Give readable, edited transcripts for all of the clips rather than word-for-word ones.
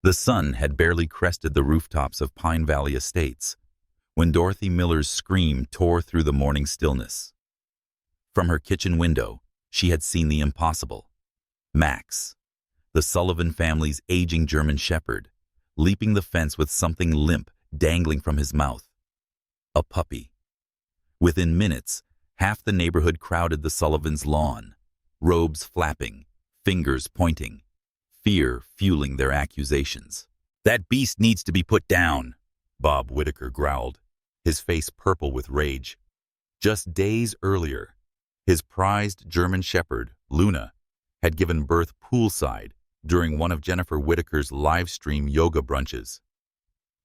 The sun had barely crested the rooftops of Pine Valley Estates when Dorothy Miller's scream tore through the morning stillness. From her kitchen window, she had seen the impossible. Max, the Sullivan family's aging German shepherd, leaping the fence with something limp dangling from his mouth. A puppy. Within minutes, half the neighborhood crowded the Sullivans' lawn, robes flapping, fingers pointing, fear fueling their accusations. "That beast needs to be put down," Bob Whitaker growled, his face purple with rage. Just days earlier, his prized German shepherd, Luna, had given birth poolside during one of Jennifer Whitaker's live-stream yoga brunches.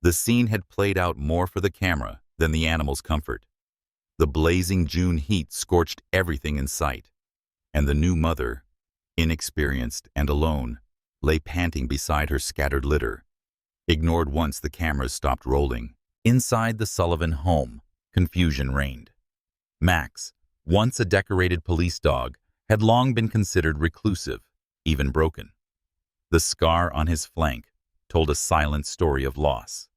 The scene had played out more for the camera than the animal's comfort. The blazing June heat scorched everything in sight, and the new mother, inexperienced and alone, lay panting beside her scattered litter, ignored once the cameras stopped rolling. Inside the Sullivan home, confusion reigned. Max, once a decorated police dog, had long been considered reclusive, even broken. The scar on his flank told a silent story of loss.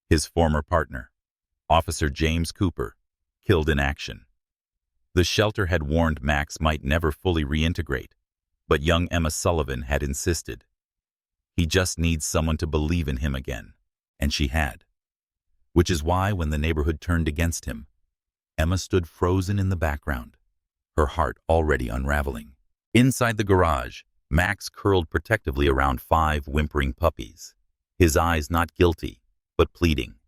His former partner, Officer James Cooper, killed in action. The shelter had warned Max might never fully reintegrate, but young Emma Sullivan had insisted. He just needs someone to believe in him again, and she had. Which is why when the neighborhood turned against him, Emma stood frozen in the background, her heart already unraveling. Inside the garage, Max curled protectively around 5 whimpering puppies, his eyes not guilty, but pleading.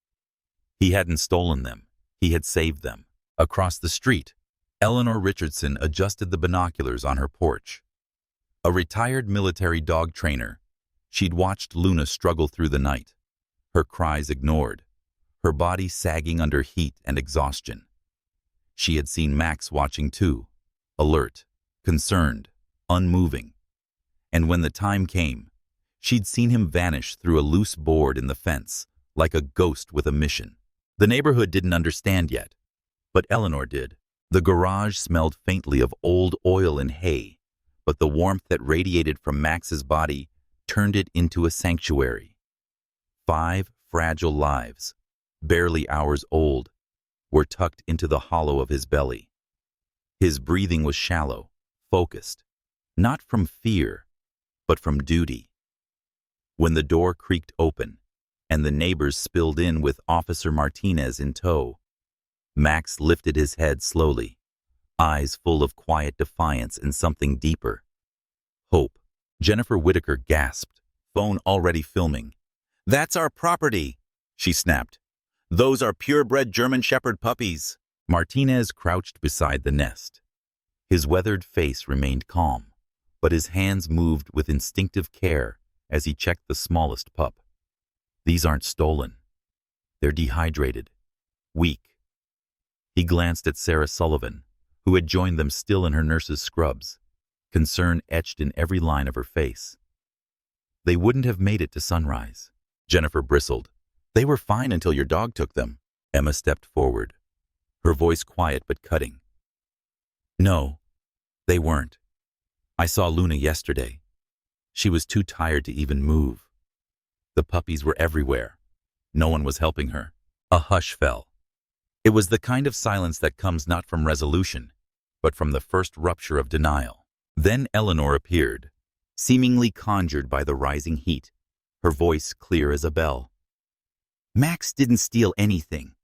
He hadn't stolen them, he had saved them. Across the street, Eleanor Richardson adjusted the binoculars on her porch. A retired military dog trainer, she'd watched Luna struggle through the night, her cries ignored, her body sagging under heat and exhaustion. She had seen Max watching too, alert, concerned, unmoving. And when the time came, she'd seen him vanish through a loose board in the fence, like a ghost with a mission. The neighborhood didn't understand yet, but Eleanor did. The garage smelled faintly of old oil and hay, but the warmth that radiated from Max's body turned it into a sanctuary. 5 fragile lives, barely hours old, were tucked into the hollow of his belly. His breathing was shallow, focused, not from fear, but from duty. When the door creaked open and the neighbors spilled in with Officer Martinez in tow, Max lifted his head slowly, eyes full of quiet defiance and something deeper. Hope. Jennifer Whitaker gasped, phone already filming. "That's our property," she snapped. "Those are purebred German Shepherd puppies." Martinez crouched beside the nest. His weathered face remained calm, but his hands moved with instinctive care as he checked the smallest pup. "These aren't stolen. They're dehydrated, weak." He glanced at Sarah Sullivan, who had joined them still in her nurse's scrubs, concern etched in every line of her face. "They wouldn't have made it to sunrise." Jennifer bristled. "They were fine until your dog took them." Emma stepped forward, her voice quiet but cutting. "No, they weren't. I saw Luna yesterday. She was too tired to even move. The puppies were everywhere. No one was helping her." A hush fell. It was the kind of silence that comes not from resolution, but from the first rupture of denial. Then Eleanor appeared, seemingly conjured by the rising heat, her voice clear as a bell. "Max didn't steal anything.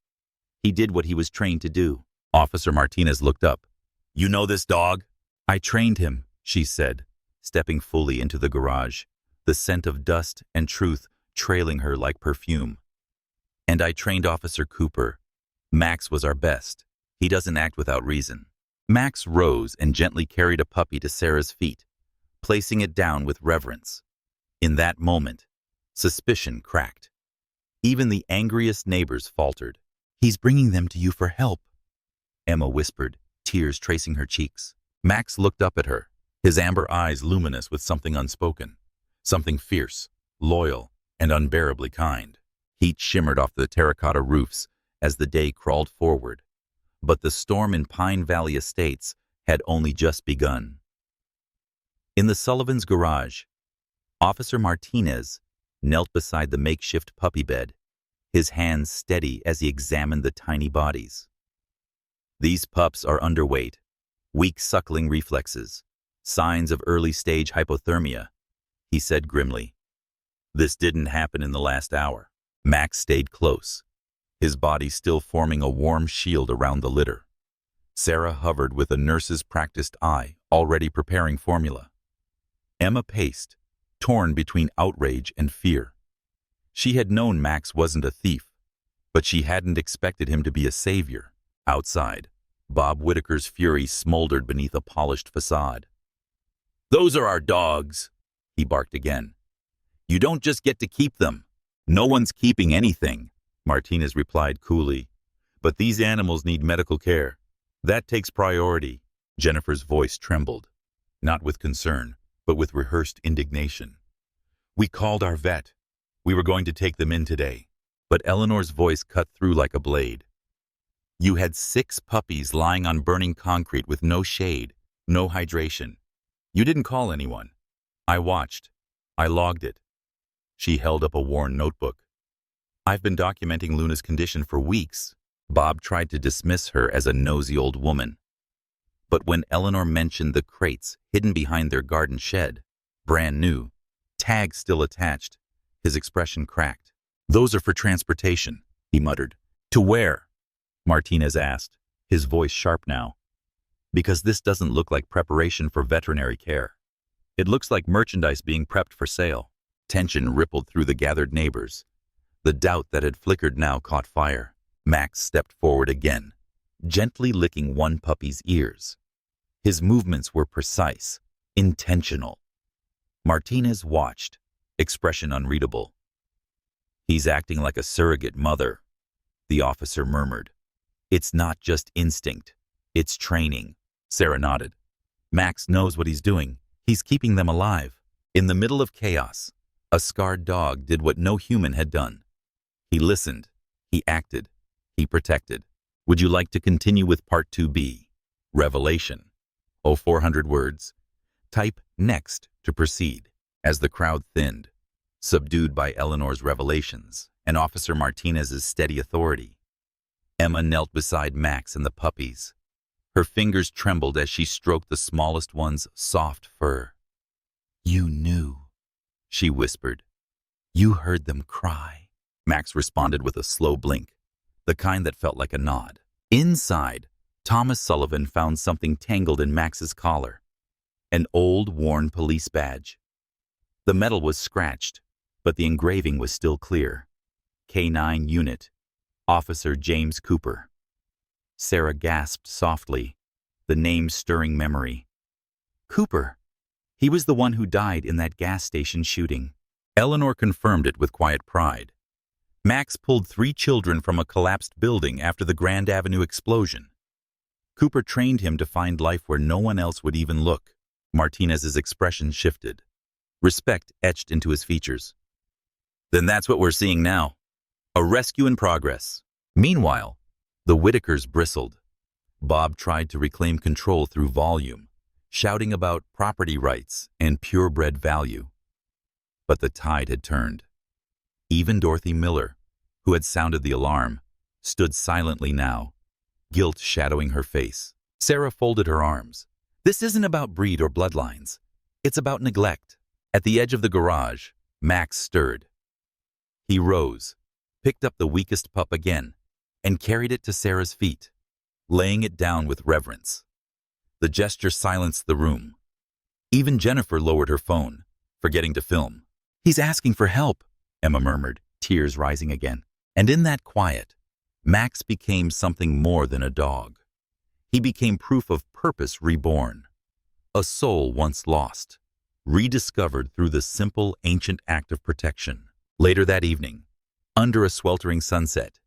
He did what he was trained to do." Officer Martinez looked up. "You know this dog?" "I trained him," she said, stepping fully into the garage, the scent of dust and truth trailing her like perfume. "And I trained Officer Cooper. Max was our best. He doesn't act without reason." Max rose and gently carried a puppy to Sarah's feet, placing it down with reverence. In that moment, suspicion cracked. Even the angriest neighbors faltered. "He's bringing them to you for help," Emma whispered, tears tracing her cheeks. Max looked up at her, his amber eyes luminous with something unspoken, something fierce, loyal, and unbearably kind. Heat shimmered off the terracotta roofs as the day crawled forward, but the storm in Pine Valley Estates had only just begun. In the Sullivans' garage, Officer Martinez, knelt beside the makeshift puppy bed, his hands steady as he examined the tiny bodies. These pups are underweight, weak suckling reflexes, signs of early-stage hypothermia, he said grimly. This didn't happen in the last hour. Max stayed close, his body still forming a warm shield around the litter. Sarah hovered with a nurse's practiced eye, already preparing formula. Emma paced, torn between outrage and fear. She had known Max wasn't a thief, but she hadn't expected him to be a savior. Outside, Bob Whitaker's fury smoldered beneath a polished facade. "Those are our dogs," he barked again. "You don't just get to keep them. No one's keeping anything," Martinez replied coolly. "But these animals need medical care. That takes priority." Jennifer's voice trembled, not with concern, but with rehearsed indignation. "We called our vet. We were going to take them in today." But Eleanor's voice cut through like a blade. "You had 6 puppies lying on burning concrete with no shade, no hydration. You didn't call anyone. I watched. I logged it." She held up a worn notebook. "I've been documenting Luna's condition for weeks." Bob tried to dismiss her as a nosy old woman. But when Eleanor mentioned the crates hidden behind their garden shed, brand new, tags still attached, his expression cracked. "Those are for transportation," he muttered. "To where?" Martinez asked, his voice sharp now. "Because this doesn't look like preparation for veterinary care. It looks like merchandise being prepped for sale." Tension rippled through the gathered neighbors. The doubt that had flickered now caught fire. Max stepped forward again, gently licking one puppy's ears. His movements were precise, intentional. Martinez watched, expression unreadable. "He's acting like a surrogate mother," the officer murmured. "It's not just instinct, it's training." Sarah nodded. "Max knows what he's doing. He's keeping them alive." In the middle of chaos, a scarred dog did what no human had done. He listened, he acted, he protected. Would you like to continue with Part 2B? Revelation. 400 words. Type next to proceed. As the crowd thinned, subdued by Eleanor's revelations and Officer Martinez's steady authority, Emma knelt beside Max and the puppies. Her fingers trembled as she stroked the smallest one's soft fur. "You knew," she whispered. "You heard them cry." Max responded with a slow blink, the kind that felt like a nod. Inside, Thomas Sullivan found something tangled in Max's collar. An old, worn police badge. The metal was scratched, but the engraving was still clear. K9 Unit, Officer James Cooper. Sarah gasped softly, the name stirring memory. Cooper. He was the one who died in that gas station shooting. Eleanor confirmed it with quiet pride. Max pulled 3 children from a collapsed building after the Grand Avenue explosion. Cooper trained him to find life where no one else would even look. Martinez's expression shifted. Respect etched into his features. "Then that's what we're seeing now. A rescue in progress." Meanwhile, the Whitakers bristled. Bob tried to reclaim control through volume, shouting about property rights and purebred value. But the tide had turned. Even Dorothy Miller, who had sounded the alarm, stood silently now, guilt shadowing her face. Sarah folded her arms. "This isn't about breed or bloodlines. It's about neglect." At the edge of the garage, Max stirred. He rose, picked up the weakest pup again, and carried it to Sarah's feet, laying it down with reverence. The gesture silenced the room. Even Jennifer lowered her phone, forgetting to film. "He's asking for help," Emma murmured, tears rising again. And in that quiet, Max became something more than a dog. He became proof of purpose reborn. A soul once lost, rediscovered through the simple, ancient act of protection. Later that evening, under a sweltering sunset,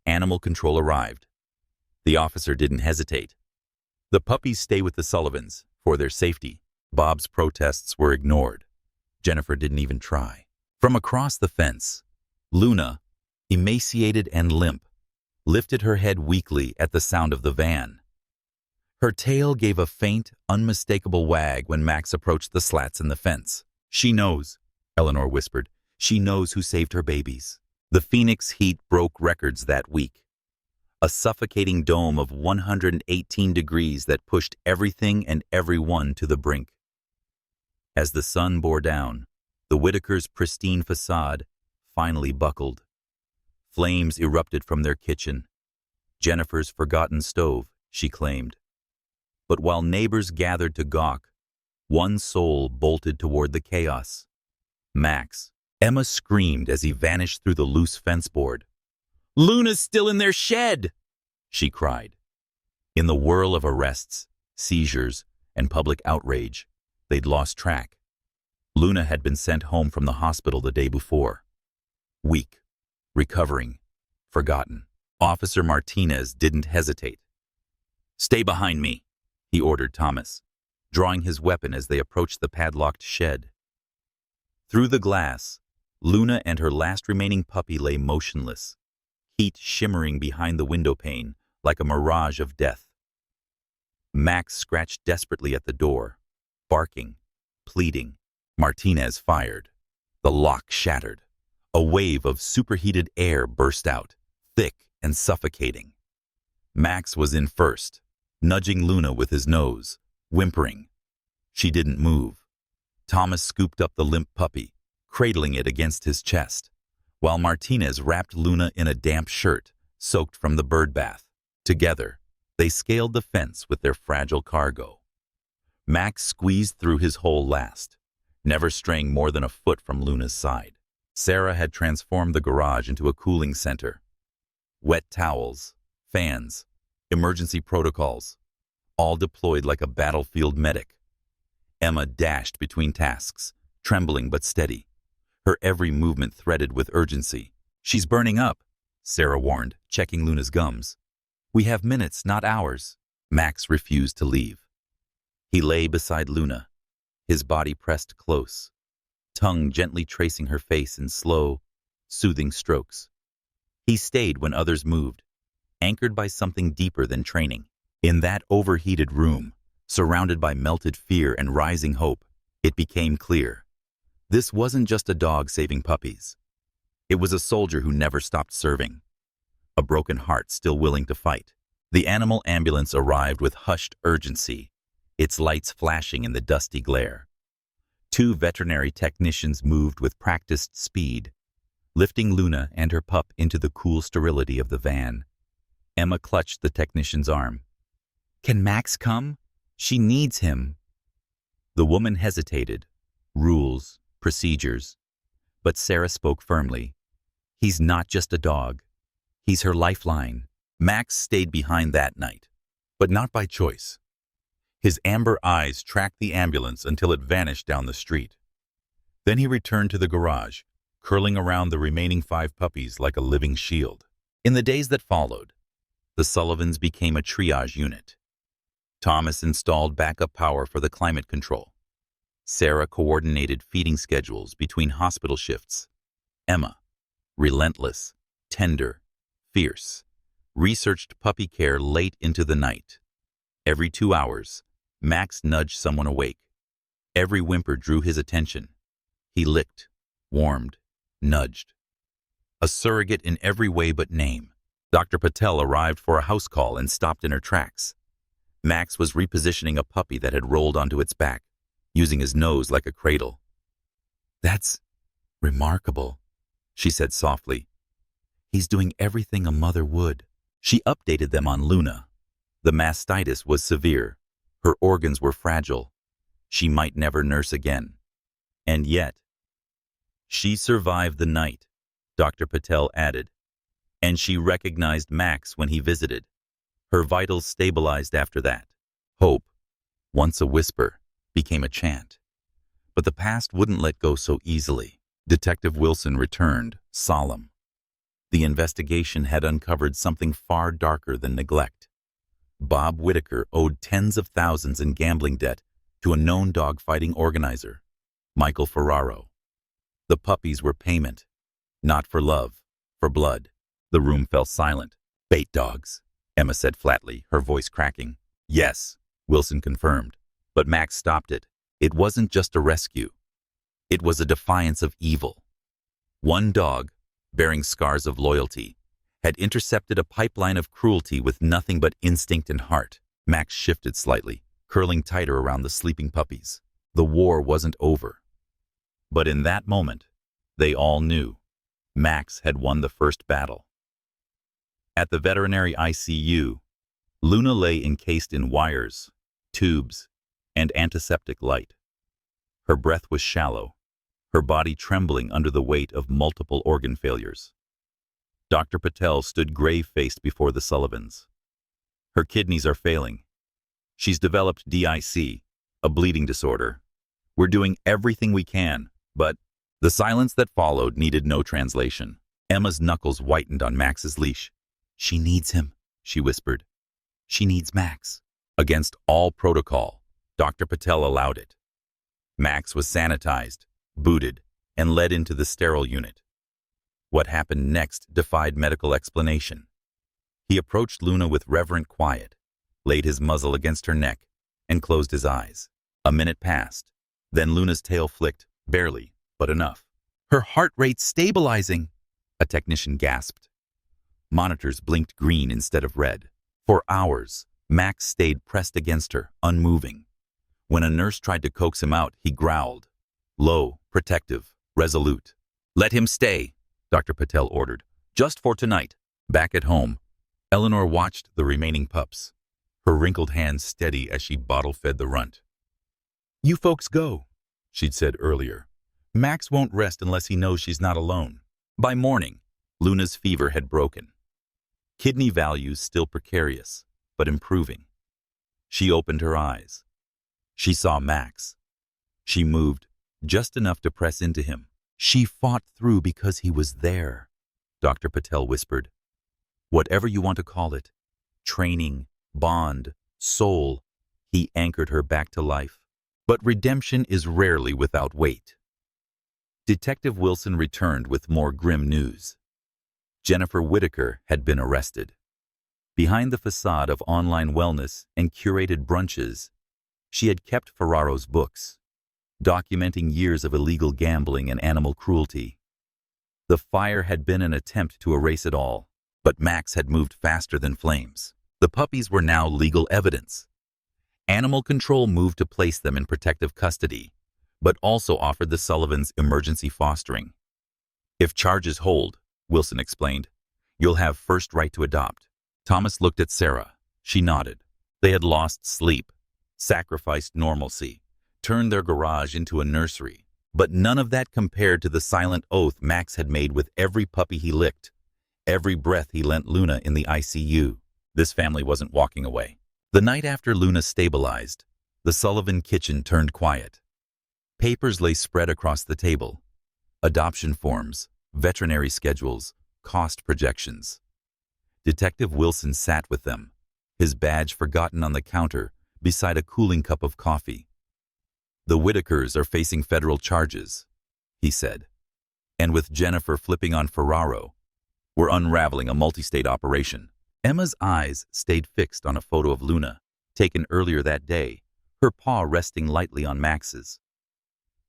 animal control arrived. The officer didn't hesitate. "The puppies stay with the Sullivans for their safety." Bob's protests were ignored. Jennifer didn't even try. From across the fence, Luna, emaciated and limp, lifted her head weakly at the sound of the van. Her tail gave a faint, unmistakable wag when Max approached the slats in the fence. "She knows," Eleanor whispered. She knows who saved her babies. The Phoenix heat broke records that week. A suffocating dome of 118 degrees that pushed everything and everyone to the brink. As the sun bore down, the Whitakers' pristine facade finally buckled. Flames erupted from their kitchen. Jennifer's forgotten stove, she claimed. But while neighbors gathered to gawk, one soul bolted toward the chaos. Max. Emma screamed as he vanished through the loose fence board. "Luna's still in their shed!" she cried. In the whirl of arrests, seizures, and public outrage, they'd lost track. Luna had been sent home from the hospital the day before. Weak, recovering, forgotten. Officer Martinez didn't hesitate. "Stay behind me," he ordered Thomas, drawing his weapon as they approached the padlocked shed. Through the glass, Luna and her last remaining puppy lay motionless, heat shimmering behind the windowpane like a mirage of death. Max scratched desperately at the door, barking, pleading. Martinez fired. The lock shattered. A wave of superheated air burst out, thick and suffocating. Max was in first, nudging Luna with his nose, whimpering. She didn't move. Thomas scooped up the limp puppy, cradling it against his chest, while Martinez wrapped Luna in a damp shirt, soaked from the bird bath. Together, they scaled the fence with their fragile cargo. Max squeezed through his hole last, never straying more than a foot from Luna's side. Sarah had transformed the garage into a cooling center. Wet towels, fans, emergency protocols, all deployed like a battlefield medic. Emma dashed between tasks, trembling but steady, her every movement threaded with urgency. "She's burning up," Sarah warned, checking Luna's gums. "We have minutes, not hours." Max refused to leave. He lay beside Luna, his body pressed close, tongue gently tracing her face in slow, soothing strokes. He stayed when others moved, anchored by something deeper than training. In that overheated room, surrounded by melted fear and rising hope, it became clear. This wasn't just a dog saving puppies. It was a soldier who never stopped serving, a broken heart still willing to fight. The animal ambulance arrived with hushed urgency, its lights flashing in the dusty glare. 2 veterinary technicians moved with practiced speed, lifting Luna and her pup into the cool sterility of the van. Emma clutched the technician's arm. "Can Max come? She needs him." The woman hesitated. Rules, procedures. But Sarah spoke firmly. "He's not just a dog. He's her lifeline." Max stayed behind that night, but not by choice. His amber eyes tracked the ambulance until it vanished down the street. Then he returned to the garage, curling around the remaining 5 puppies like a living shield. In the days that followed, the Sullivans became a triage unit. Thomas installed backup power for the climate control. Sarah coordinated feeding schedules between hospital shifts. Emma, relentless, tender, fierce, researched puppy care late into the night. Every 2 hours, Max nudged someone awake. Every whimper drew his attention. He licked, warmed, nudged. A surrogate in every way but name, Dr. Patel arrived for a house call and stopped in her tracks. Max was repositioning a puppy that had rolled onto its back, using his nose like a cradle. "That's remarkable," she said softly. "He's doing everything a mother would." She updated them on Luna. The mastitis was severe. Her organs were fragile. She might never nurse again. And yet, she survived the night, Dr. Patel added. And she recognized Max when he visited. Her vitals stabilized after that. Hope, once a whisper, became a chant. But the past wouldn't let go so easily. Detective Wilson returned, solemn. The investigation had uncovered something far darker than neglect. Bob Whitaker owed tens of thousands in gambling debt to a known dog-fighting organizer, Michael Ferraro. The puppies were payment, not for love, for blood. The room fell silent. "Bait dogs," Emma said flatly, her voice cracking. "Yes," Wilson confirmed. But Max stopped it. It wasn't just a rescue. It was a defiance of evil. One dog, bearing scars of loyalty, had intercepted a pipeline of cruelty with nothing but instinct and heart. Max shifted slightly, curling tighter around the sleeping puppies. The war wasn't over. But in that moment, they all knew Max had won the first battle. At the veterinary ICU, Luna lay encased in wires, tubes, and antiseptic light. Her breath was shallow, her body trembling under the weight of multiple organ failures. Dr. Patel stood grave-faced before the Sullivans. Her kidneys are failing. She's developed DIC, a bleeding disorder. We're doing everything we can, but the silence that followed needed no translation. Emma's knuckles whitened on Max's leash. "She needs him," she whispered. "She needs Max." Against all protocol, Dr. Patel allowed it. Max was sanitized, booted, and led into the sterile unit. What happened next defied medical explanation. He approached Luna with reverent quiet, laid his muzzle against her neck, and closed his eyes. A minute passed. Then Luna's tail flicked, barely, but enough. "Her heart rate stabilizing," a technician gasped. Monitors blinked green instead of red. For hours, Max stayed pressed against her, unmoving. When a nurse tried to coax him out, he growled. Low, protective, resolute. "Let him stay," Dr. Patel ordered. "Just for tonight." Back at home, Eleanor watched the remaining pups, her wrinkled hands steady as she bottle-fed the runt. "You folks go," she'd said earlier. "Max won't rest unless he knows she's not alone." By morning, Luna's fever had broken. Kidney values still precarious, but improving. She opened her eyes. She saw Max. She moved, just enough to press into him. "She fought through because he was there," Dr. Patel whispered. "Whatever you want to call it, training, bond, soul," he anchored her back to life. But redemption is rarely without weight. Detective Wilson returned with more grim news. Jennifer Whitaker had been arrested. Behind the facade of online wellness and curated brunches, she had kept Ferraro's books, documenting years of illegal gambling and animal cruelty. The fire had been an attempt to erase it all, but Max had moved faster than flames. The puppies were now legal evidence. Animal control moved to place them in protective custody, but also offered the Sullivans emergency fostering. "If charges hold," Wilson explained, "you'll have first right to adopt." Thomas looked at Sarah. She nodded. They had lost sleep, sacrificed normalcy, turned their garage into a nursery. But none of that compared to the silent oath Max had made with every puppy he licked, every breath he lent Luna in the ICU. This family wasn't walking away. The night after Luna stabilized, the Sullivan kitchen turned quiet. Papers lay spread across the table. Adoption forms, veterinary schedules, cost projections. Detective Wilson sat with them, his badge forgotten on the counter beside a cooling cup of coffee. "The Whitakers are facing federal charges," he said. "And with Jennifer flipping on Ferraro, we're unraveling a multi-state operation." Emma's eyes stayed fixed on a photo of Luna, taken earlier that day, her paw resting lightly on Max's.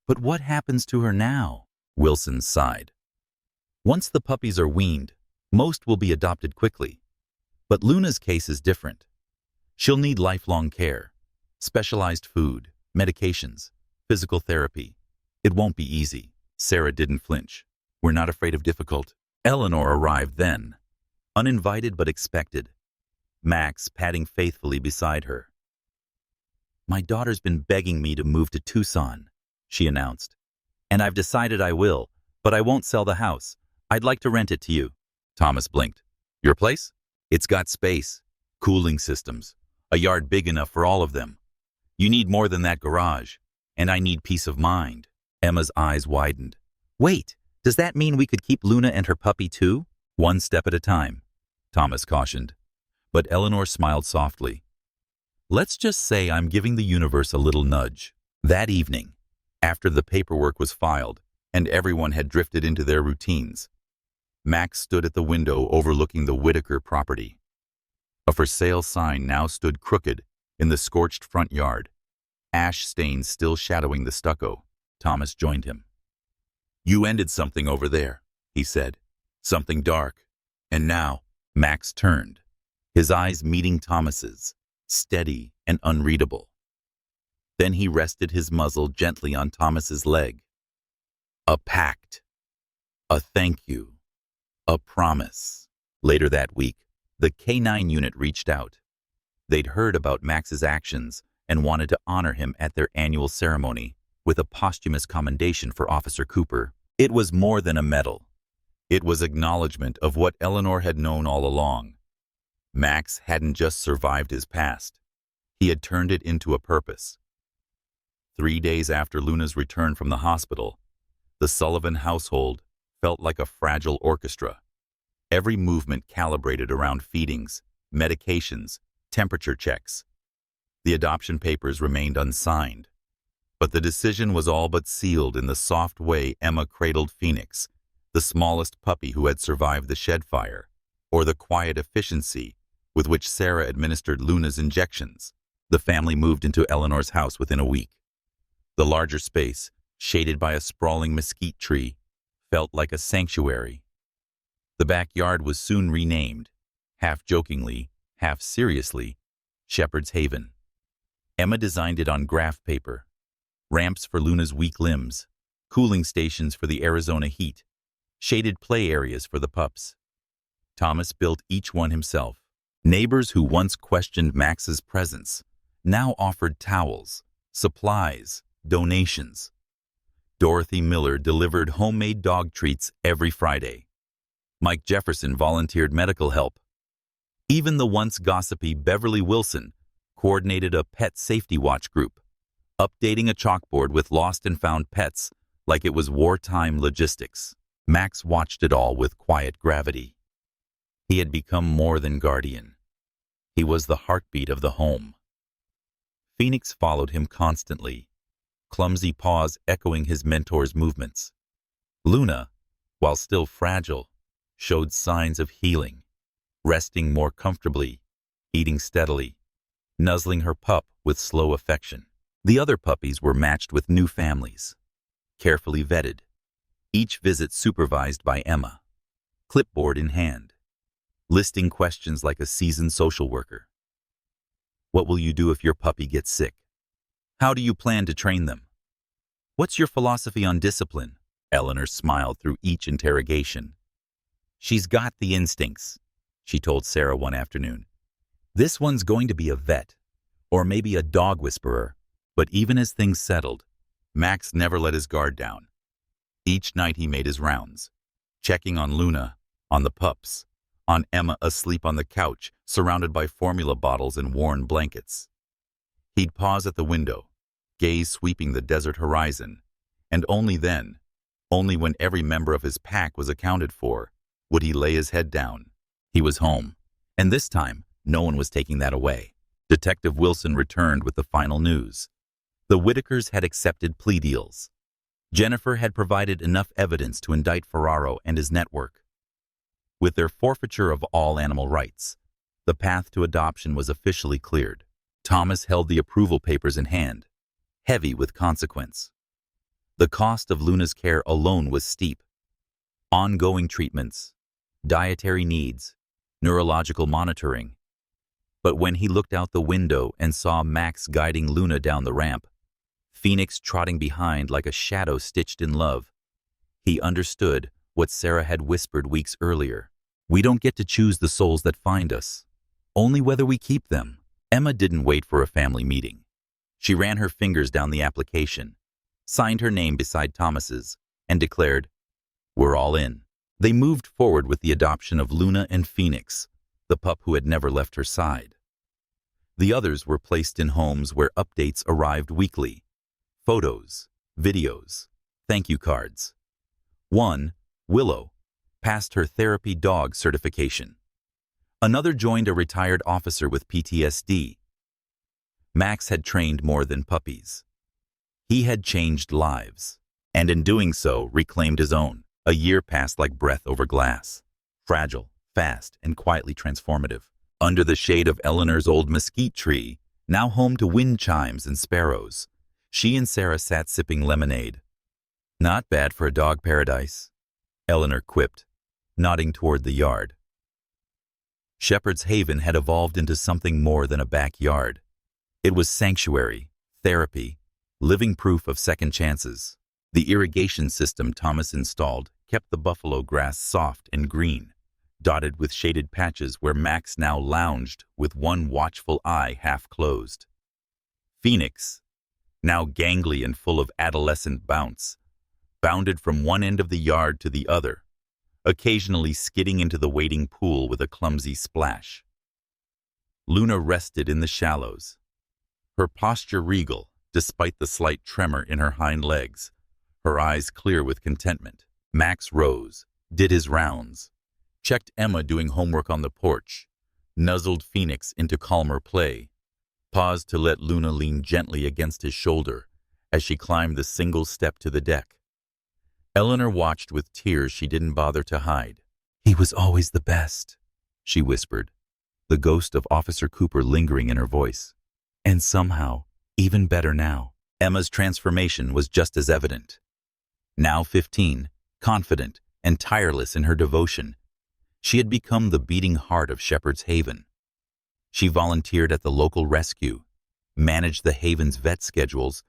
"But what happens to her now?" Wilson sighed. "Once the puppies are weaned, most will be adopted quickly. But Luna's case is different. She'll need lifelong care, specialized food, medications, physical therapy. It won't be easy." Sarah didn't flinch. "We're not afraid of difficult." Eleanor arrived then, uninvited but expected, Max padding faithfully beside her. "My daughter's been begging me to move to Tucson," she announced. "And I've decided I will, but I won't sell the house. I'd like to rent it to you." Thomas blinked. "Your place? It's got space, cooling systems, a yard big enough for all of them. You need more than that garage, and I need peace of mind." Emma's eyes widened. "Wait, does that mean we could keep Luna and her puppy too?" "One step at a time," Thomas cautioned. But Eleanor smiled softly. "Let's just say I'm giving the universe a little nudge." That evening, after the paperwork was filed and everyone had drifted into their routines, Max stood at the window overlooking the Whitaker property. A for sale sign now stood crooked in the scorched front yard, ash stains still shadowing the stucco. Thomas joined him. "You ended something over there," he said. Something dark. And now, Max turned, his eyes meeting Thomas's, steady and unreadable. Then he rested his muzzle gently on Thomas's leg. A pact. A thank you. A promise. Later that week, the K9 unit reached out. They'd heard about Max's actions and wanted to honor him at their annual ceremony with a posthumous commendation for Officer Cooper. It was more than a medal. It was acknowledgement of what Eleanor had known all along. Max hadn't just survived his past. He had turned it into a purpose. 3 days after Luna's return from the hospital, the Sullivan household felt like a fragile orchestra. Every movement calibrated around feedings, medications, temperature checks. The adoption papers remained unsigned, but the decision was all but sealed in the soft way Emma cradled Phoenix, the smallest puppy who had survived the shed fire, or the quiet efficiency with which Sarah administered Luna's injections. The family moved into Eleanor's house within a week. The larger space, shaded by a sprawling mesquite tree, felt like a sanctuary. The backyard was soon renamed, half jokingly, half seriously, Shepherd's Haven. Emma designed it on graph paper. Ramps for Luna's weak limbs, cooling stations for the Arizona heat, shaded play areas for the pups. Thomas built each one himself. Neighbors who once questioned Max's presence now offered towels, supplies, donations. Dorothy Miller delivered homemade dog treats every Friday. Mike Jefferson volunteered medical help. Even the once gossipy Beverly Wilson coordinated a pet safety watch group, updating a chalkboard with lost and found pets like it was wartime logistics. Max watched it all with quiet gravity. He had become more than guardian. He was the heartbeat of the home. Phoenix followed him constantly, clumsy paws echoing his mentor's movements. Luna, while still fragile, showed signs of healing, resting more comfortably, eating steadily, nuzzling her pup with slow affection. The other puppies were matched with new families, carefully vetted, each visit supervised by Emma, clipboard in hand, listing questions like a seasoned social worker. What will you do if your puppy gets sick? How do you plan to train them? What's your philosophy on discipline? Eleanor smiled through each interrogation. She's got the instincts, she told Sarah one afternoon. This one's going to be a vet, or maybe a dog whisperer. But even as things settled, Max never let his guard down. Each night he made his rounds, checking on Luna, on the pups, on Emma asleep on the couch, surrounded by formula bottles and worn blankets. He'd pause at the window, gaze sweeping the desert horizon, and only then, only when every member of his pack was accounted for, would he lay his head down. He was home, and this time, no one was taking that away. Detective Wilson returned with the final news. The Whitakers had accepted plea deals. Jennifer had provided enough evidence to indict Ferraro and his network. With their forfeiture of all animal rights, the path to adoption was officially cleared. Thomas held the approval papers in hand, heavy with consequence. The cost of Luna's care alone was steep. Ongoing treatments, dietary needs, neurological monitoring. But when he looked out the window and saw Max guiding Luna down the ramp, Phoenix trotting behind like a shadow stitched in love, he understood what Sarah had whispered weeks earlier. We don't get to choose the souls that find us, only whether we keep them. Emma didn't wait for a family meeting. She ran her fingers down the application, signed her name beside Thomas's, and declared, "We're all in." They moved forward with the adoption of Luna and Phoenix, the pup who had never left her side. The others were placed in homes where updates arrived weekly. Photos, videos, thank you cards. One, Willow, passed her therapy dog certification. Another joined a retired officer with PTSD. Max had trained more than puppies. He had changed lives, and in doing so, reclaimed his own. A year passed like breath over glass, fragile, fast, and quietly transformative. Under the shade of Eleanor's old mesquite tree, now home to wind chimes and sparrows, she and Sarah sat sipping lemonade. Not bad for a dog paradise. Eleanor quipped, nodding toward the yard. Shepherd's Haven had evolved into something more than a backyard. It was sanctuary, therapy, living proof of second chances. The irrigation system Thomas installed kept the buffalo grass soft and green, dotted with shaded patches where Max now lounged with one watchful eye half closed. Phoenix, now gangly and full of adolescent bounce, bounded from one end of the yard to the other, occasionally skidding into the waiting pool with a clumsy splash. Luna rested in the shallows, her posture regal despite the slight tremor in her hind legs, her eyes clear with contentment. Max rose, did his rounds, checked Emma doing homework on the porch, nuzzled Phoenix into calmer play, paused to let Luna lean gently against his shoulder as she climbed the single step to the deck. Eleanor watched with tears she didn't bother to hide. "He was always the best," she whispered, the ghost of Officer Cooper lingering in her voice. And somehow, even better now. Emma's transformation was just as evident. Now 15, confident and tireless in her devotion, she had become the beating heart of Shepherd's Haven. She volunteered at the local rescue, managed the Haven's vet schedules,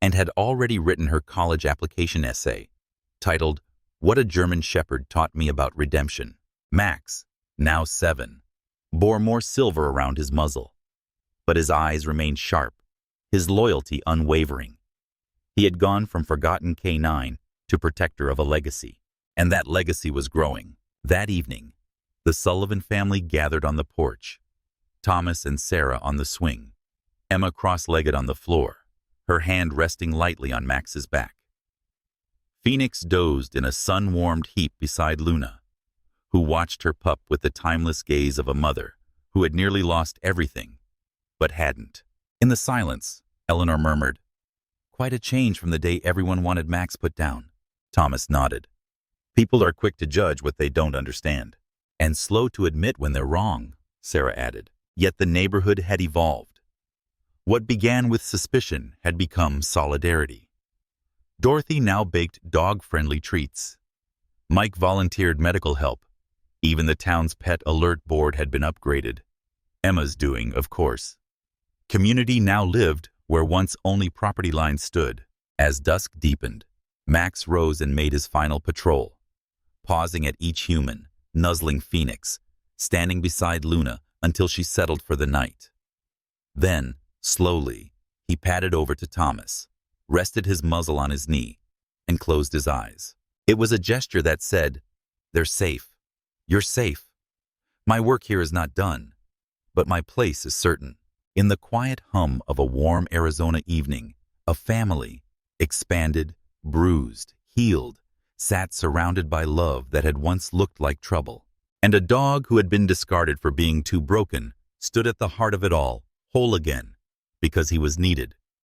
and had already written her college application essay, titled, "What a German Shepherd Taught Me About Redemption." Max, now 7, bore more silver around his muzzle, but his eyes remained sharp, his loyalty unwavering. He had gone from forgotten canine to protector of a legacy, and that legacy was growing. That evening, the Sullivan family gathered on the porch, Thomas and Sarah on the swing, Emma cross-legged on the floor, her hand resting lightly on Max's back. Phoenix dozed in a sun-warmed heap beside Luna, who watched her pup with the timeless gaze of a mother who had nearly lost everything, but hadn't. In the silence, Eleanor murmured, "Quite a change from the day everyone wanted Max put down." Thomas nodded. "People are quick to judge what they don't understand, and slow to admit when they're wrong," Sarah added. Yet the neighborhood had evolved. What began with suspicion had become solidarity. Dorothy now baked dog-friendly treats. Mike volunteered medical help. Even the town's pet alert board had been upgraded. Emma's doing, of course. Community now lived where once only property lines stood. As dusk deepened, Max rose and made his final patrol, pausing at each human, nuzzling Phoenix, standing beside Luna until she settled for the night. Then, slowly, he padded over to Thomas, rested his muzzle on his knee, and closed his eyes. It was a gesture that said, "They're safe. You're safe. My work here is not done, but my place is certain." In the quiet hum of a warm Arizona evening, a family, expanded, bruised, healed, sat surrounded by love that had once looked like trouble. And a dog who had been discarded for being too broken stood at the heart of it all, whole again, because he was needed.